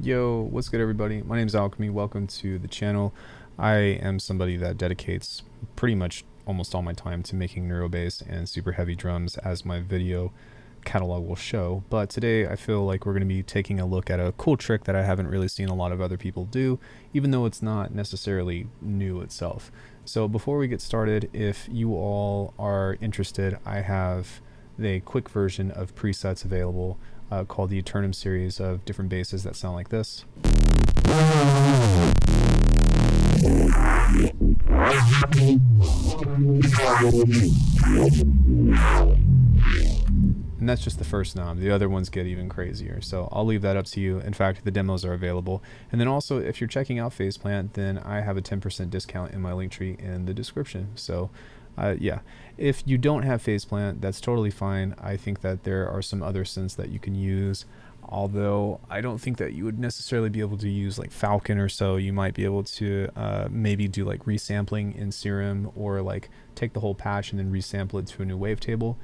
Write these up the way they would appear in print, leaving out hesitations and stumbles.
Yo, what's good everybody? My name is Alckemy. Welcome to the channel. I am somebody that dedicates pretty much almost all my time to making neuro bass and super heavy drums, as my video catalog will show. But today I feel like we're going to be taking a look at a cool trick that I haven't really seen a lot of other people do, even though it's not necessarily new itself. So before we get started, if you all are interested, I have a quick version of presets available called the ARCANUM series of different basses that sound like this. And that's just the first knob. The other ones get even crazier. So I'll leave that up to you. In fact, the demos are available. And then also, if you're checking out Faceplant, then I have a 10% discount in my link tree in the description. So yeah, if you don't have Faceplant, that's totally fine. I think that there are some other synths that you can use, although I don't think that you would necessarily be able to use like Falcon or so. You might be able to maybe do like resampling in Serum, or like take the whole patch and then resample it to a new wavetable.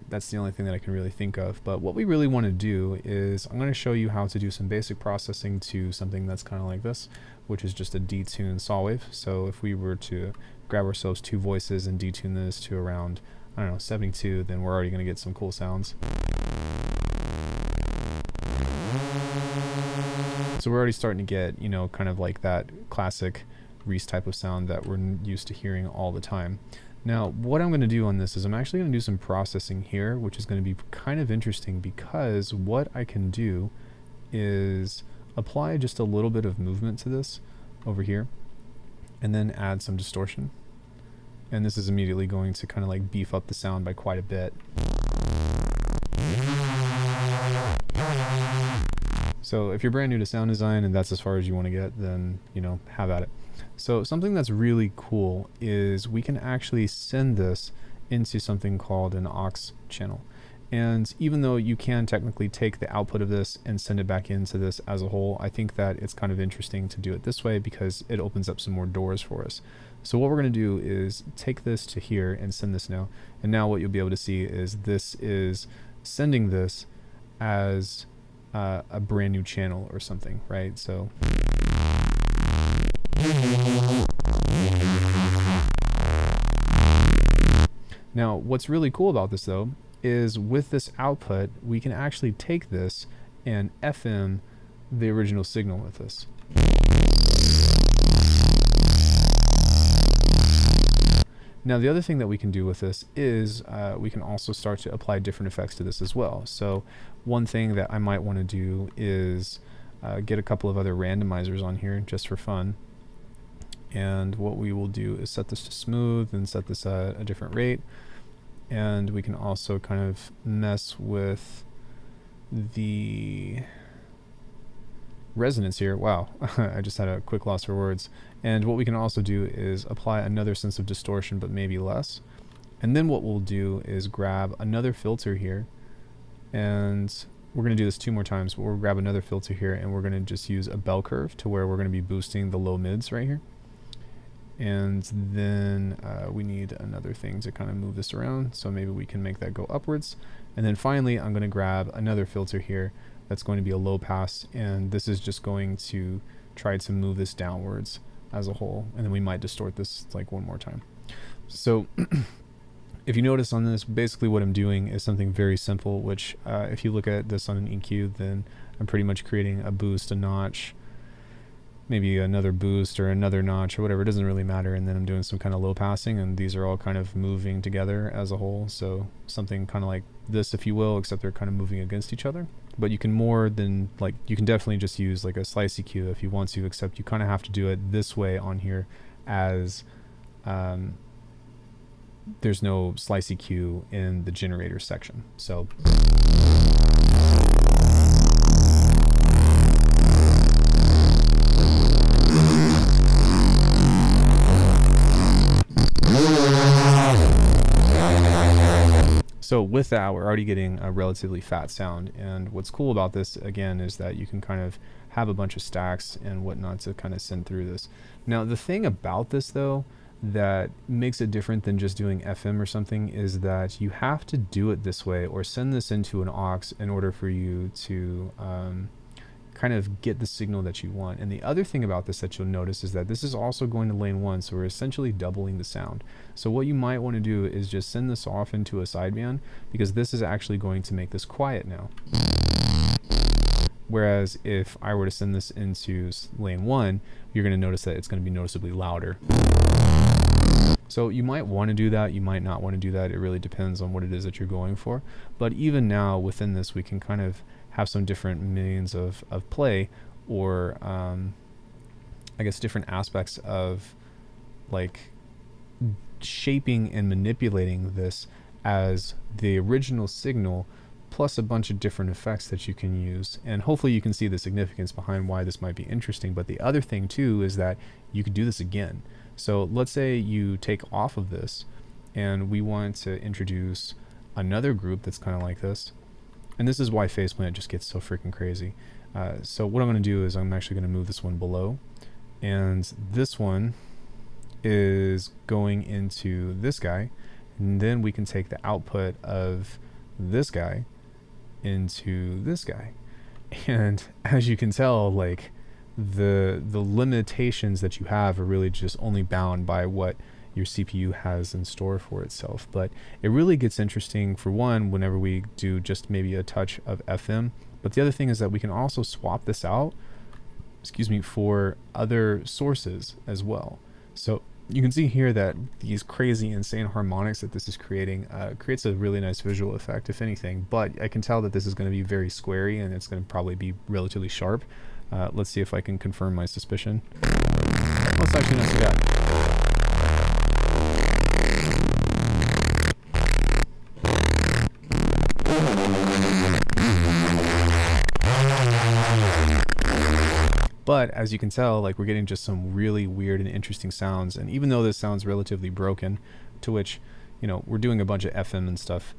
That's the only thing that I can really think of. But what we really want to do is I'm going to show you how to do some basic processing to something that's kind of like this, which is just a detuned saw wave. So if we were to grab ourselves two voices and detune this to around, I don't know, 72, then we're already going to get some cool sounds. So we're already starting to get, you know, kind of like that classic Reese type of sound that we're used to hearing all the time. Now, what I'm going to do on this is I'm actually going to do some processing here, which is going to be kind of interesting, because what I can do is apply just a little bit of movement to this over here, and then add some distortion. And this is immediately going to kind of like beef up the sound by quite a bit. So if you're brand new to sound design and that's as far as you want to get, then, you know, have at it. So something that's really cool is we can actually send this into something called an aux channel. And even though you can technically take the output of this and send it back into this as a whole, I think that it's kind of interesting to do it this way because it opens up some more doors for us. So what we're going to do is take this to here and send this now. And now what you'll be able to see is this is sending this as a brand new channel or something, right? So now what's really cool about this though is with this output we can actually take this and FM the original signal with this. Now the other thing that we can do with this is we can also start to apply different effects to this as well. So one thing that I might want to do is get a couple of other randomizers on here just for fun. And what we will do is set this to smooth and set this at a different rate. And we can also kind of mess with the resonance here. Wow, I just had a quick loss for words. And what we can also do is apply another sense of distortion, but maybe less. And then what we'll do is grab another filter here, and we're going to do this 2 more times, but we'll grab another filter here and we're going to just use a bell curve to where we're going to be boosting the low mids right here. And then we need another thing to kind of move this around, so maybe we can make that go upwards. And then finally I'm going to grab another filter here that's going to be a low pass, and this is just going to try to move this downwards as a whole, and then we might distort this like 1 more time. So if you notice on this, basically what I'm doing is something very simple, which if you look at this on an EQ, then I'm pretty much creating a boost, a notch, maybe another boost or another notch or whatever, it doesn't really matter, and then I'm doing some kind of low passing, and these are all kind of moving together as a whole. So something kind of like this, if you will, except they're kind of moving against each other. But you can more than, like, you can definitely just use like a slice EQ if you want to, except you kind of have to do it this way on here, as there's no slice EQ in the generator section. So with that, we're already getting a relatively fat sound. And what's cool about this, again, is that you can kind of have a bunch of stacks and whatnot to kind of send through this. Now, the thing about this, though, that makes it different than just doing FM or something is that you have to do it this way or send this into an aux in order for you to kind of get the signal that you want. And the other thing about this that you'll notice is that this is also going to lane 1, so we're essentially doubling the sound. So what you might want to do is just send this off into a sideband, because this is actually going to make this quiet now. Whereas if I were to send this into lane 1, you're going to notice that it's going to be noticeably louder. So you might want to do that, you might not want to do that. It really depends on what it is that you're going for. But even now within this, we can kind of have some different means of play, or I guess different aspects of like shaping and manipulating this as the original signal, plus a bunch of different effects that you can use. And hopefully you can see the significance behind why this might be interesting. But the other thing too is that you could do this again. So let's say you take off of this and we want to introduce another group that's kind of like this. And this is why faceplant just gets so freaking crazy. So what I'm going to do is I'm actually going to move this one below. And this one is going into this guy. And then we can take the output of this guy into this guy. And as you can tell, like, the limitations that you have are really just only bound by what your CPU has in store for itself. But it really gets interesting, for one, whenever we do just maybe a touch of FM. But the other thing is that we can also swap this out, excuse me, for other sources as well. So you can see here that these crazy, insane harmonics that this is creating creates a really nice visual effect, if anything. But I can tell that this is going to be very squarey, and it's going to probably be relatively sharp. Let's see if I can confirm my suspicion. Let's actually not see that. But as you can tell, like, we're getting just some really weird and interesting sounds. And even though this sounds relatively broken, to which, you know, we're doing a bunch of FM and stuff,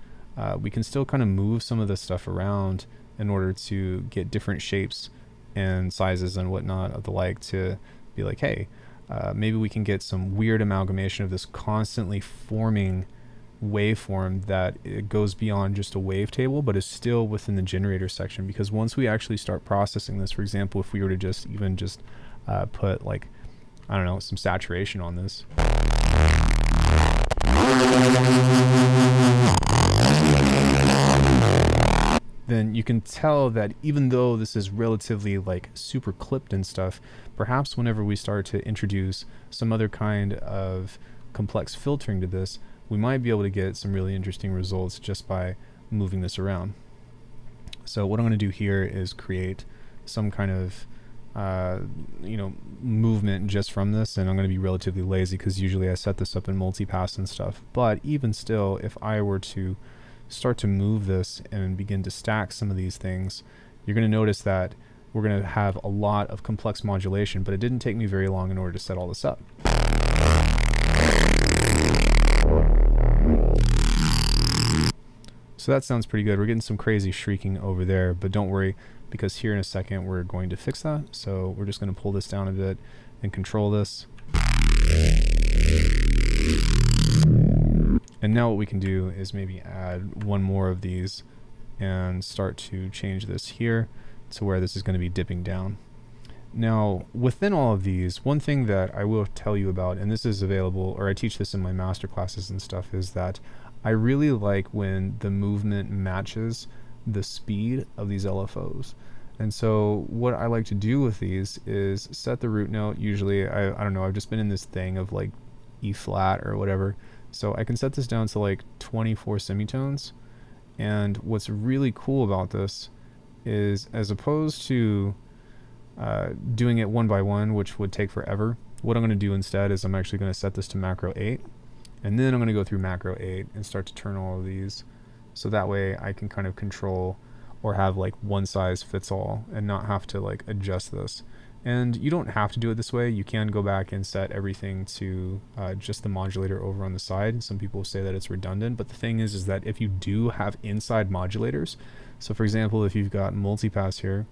we can still kind of move some of this stuff around in order to get different shapes and sizes and whatnot of the like, to be like, hey, maybe we can get some weird amalgamation of this constantly forming waveform that it goes beyond just a wavetable, but is still within the generator section. Because once we actually start processing this, for example, if we were to just put, like, I don't know, some saturation on this, then you can tell that even though this is relatively like super clipped and stuff, perhaps whenever we start to introduce some other kind of complex filtering to this, we might be able to get some really interesting results just by moving this around. So what I'm going to do here is create some kind of you know, movement just from this, and I'm going to be relatively lazy because usually I set this up in multipass and stuff. But even still, if I were to start to move this and begin to stack some of these things, you're going to notice that we're going to have a lot of complex modulation, but it didn't take me very long in order to set all this up. So that sounds pretty good. We're getting some crazy shrieking over there, but don't worry, because here in a second we're going to fix that. So we're just going to pull this down a bit and control this. And now what we can do is maybe add one more of these and start to change this here to where this is going to be dipping down. Now, within all of these, one thing that I will tell you about, and this is available, or I teach this in my masterclasses and stuff, is that I really like when the movement matches the speed of these LFOs. And so what I like to do with these is set the root note. Usually, I don't know, I've just been in this thing of like E flat or whatever. So I can set this down to like 24 semitones. And what's really cool about this is, as opposed to doing it one by one, which would take forever, what I'm going to do instead is I'm actually going to set this to macro 8. And then I'm going to go through macro 8 and start to turn all of these. So that way I can kind of control or have like one size fits all and not have to like adjust this. And you don't have to do it this way. You can go back and set everything to just the modulator over on the side. Some people say that it's redundant, but the thing is that if you do have inside modulators, so for example, if you've got multipass here,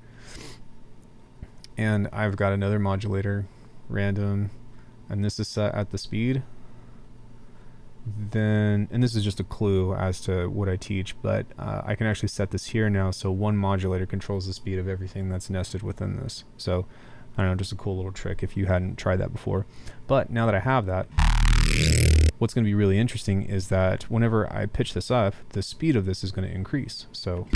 and I've got another modulator, random, and this is set at the speed, then, and this is just a clue as to what I teach, but I can actually set this here now, so one modulator controls the speed of everything that's nested within this. So I don't know, just a cool little trick if you hadn't tried that before. But now that I have that, what's going to be really interesting is that whenever I pitch this up, the speed of this is going to increase. So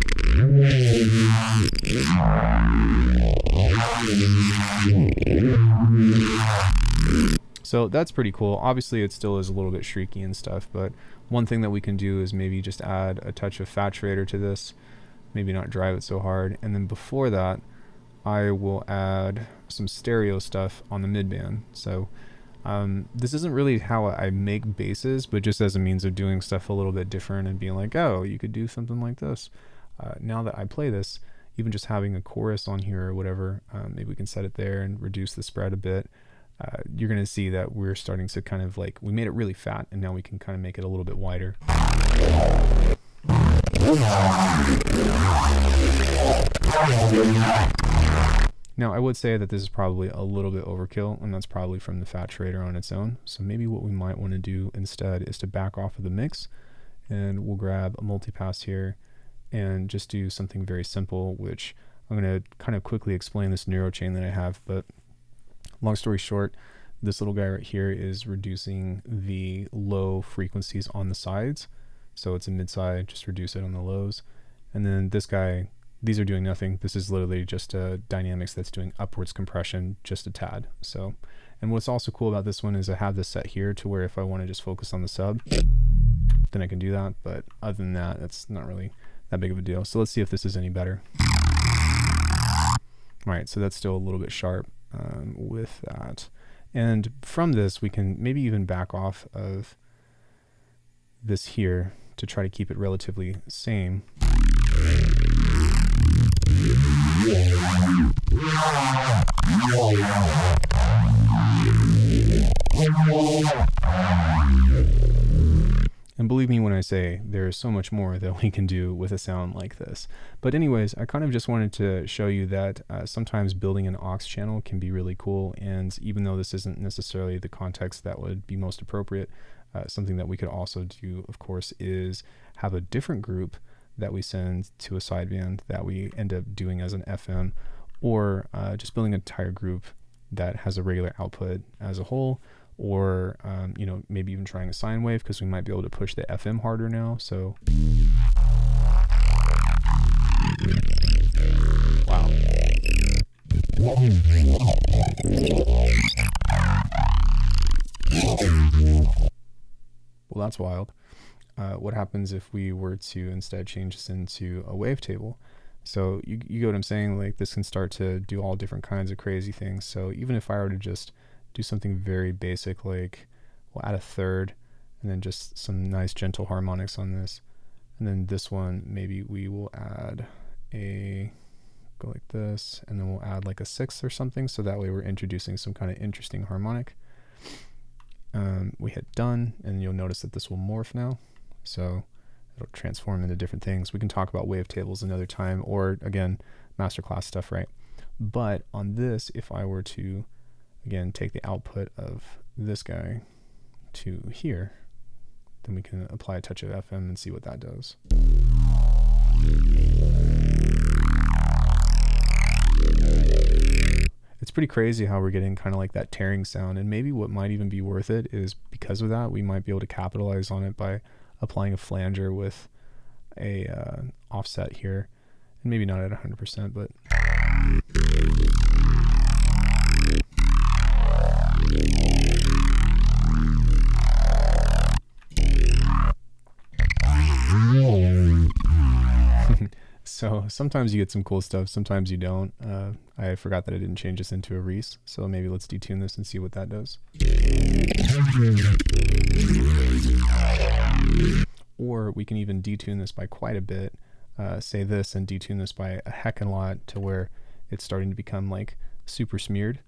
that's pretty cool. Obviously it still is a little bit shrieky and stuff, but one thing that we can do is maybe just add a touch of saturator to this, maybe not drive it so hard. And then before that, I will add some stereo stuff on the midband. So this isn't really how I make basses, but just as a means of doing stuff a little bit different and being like, oh, you could do something like this. Now that I play this, even just having a chorus on here or whatever, maybe we can set it there and reduce the spread a bit. You're going to see that we're starting to kind of like, we made it really fat and now we can kind of make it a little bit wider. Now I would say that this is probably a little bit overkill, and that's probably from the saturator on its own. So maybe what we might want to do instead is to back off of the mix, and we'll grab a multipass here and just do something very simple, which I'm going to kind of quickly explain this neurochain that I have, but long story short, this little guy right here is reducing the low frequencies on the sides. So it's a mid-side, just reduce it on the lows. And then this guy, these are doing nothing. This is literally just a dynamics that's doing upwards compression just a tad. So, and what's also cool about this one is I have this set here to where if I want to just focus on the sub, then I can do that. But other than that, that's not really that big of a deal. So let's see if this is any better. All right, so that's still a little bit sharp with that. And from this, we can maybe even back off of this here to try to keep it relatively same. And believe me when I say there's so much more that we can do with a sound like this. But anyways, I kind of just wanted to show you that sometimes building an aux channel can be really cool. And even though this isn't necessarily the context that would be most appropriate, something that we could also do, of course, is have a different group that we send to a sideband that we end up doing as an FM, or just building an entire group that has a regular output as a whole, or you know, maybe even trying a sine wave, because we might be able to push the FM harder now. So wow. Well, that's wild. What happens if we were to instead change this into a wavetable? So you get what I'm saying? Like, this can start to do all different kinds of crazy things. So even if I were to just do something very basic, like we'll add a third and then just some nice gentle harmonics on this, and then this one maybe we will add a, go like this, and then we'll add like a sixth or something, so that way we're introducing some kind of interesting harmonic. We hit done, and you'll notice that this will morph now, so it'll transform into different things. We can talk about wavetables another time, or again, masterclass stuff, right? But on this, if I were to again take the output of this guy to here, then we can apply a touch of FM and see what that does. It's pretty crazy how we're getting kind of like that tearing sound, and maybe what might even be worth it is because of that, we might be able to capitalize on it by applying a flanger with a offset here, and maybe not at 100%, but so sometimes you get some cool stuff, sometimes you don't. I forgot that I didn't change this into a Reese, so maybe let's detune this and see what that does. Or we can even detune this by quite a bit, say this, and detune this by a heckin' lot to where it's starting to become like super smeared.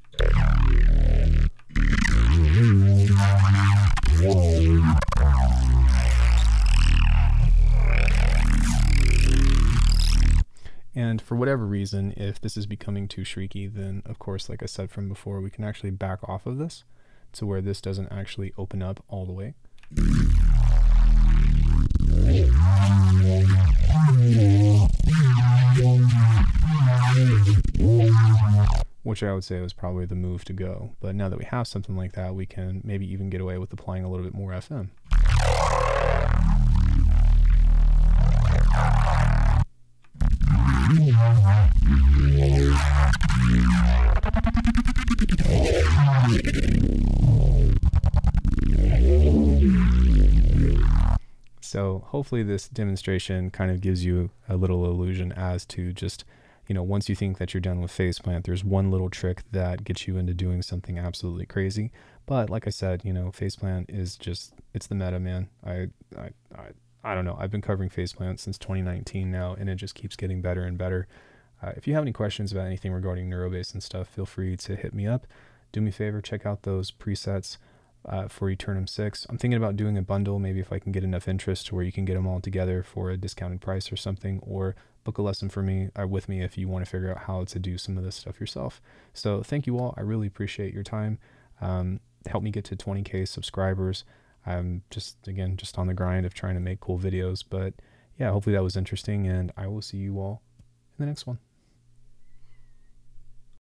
And for whatever reason, if this is becoming too shrieky, then of course, like I said from before, we can actually back off of this to where this doesn't actually open up all the way. Which I would say was probably the move to go. But now that we have something like that, we can maybe even get away with applying a little bit more FM. So hopefully this demonstration kind of gives you a little illusion as to just, you know, once you think that you're done with faceplant, there's one little trick that gets you into doing something absolutely crazy. But like I said, you know, faceplant is just, it's the meta, man. I don't know. I've been covering faceplant since 2019 now, and it just keeps getting better and better. If you have any questions about anything regarding neurobase and stuff, feel free to hit me up. Do me a favor, check out those presets for ARCANUM 6. I'm thinking about doing a bundle, maybe if I can get enough interest to where you can get them all together for a discounted price or something, or book a lesson for me with me if you want to figure out how to do some of this stuff yourself. So thank you all. I really appreciate your time. Help me get to 20K subscribers. I'm just on the grind of trying to make cool videos, but yeah, hopefully that was interesting, and I will see you all in the next one.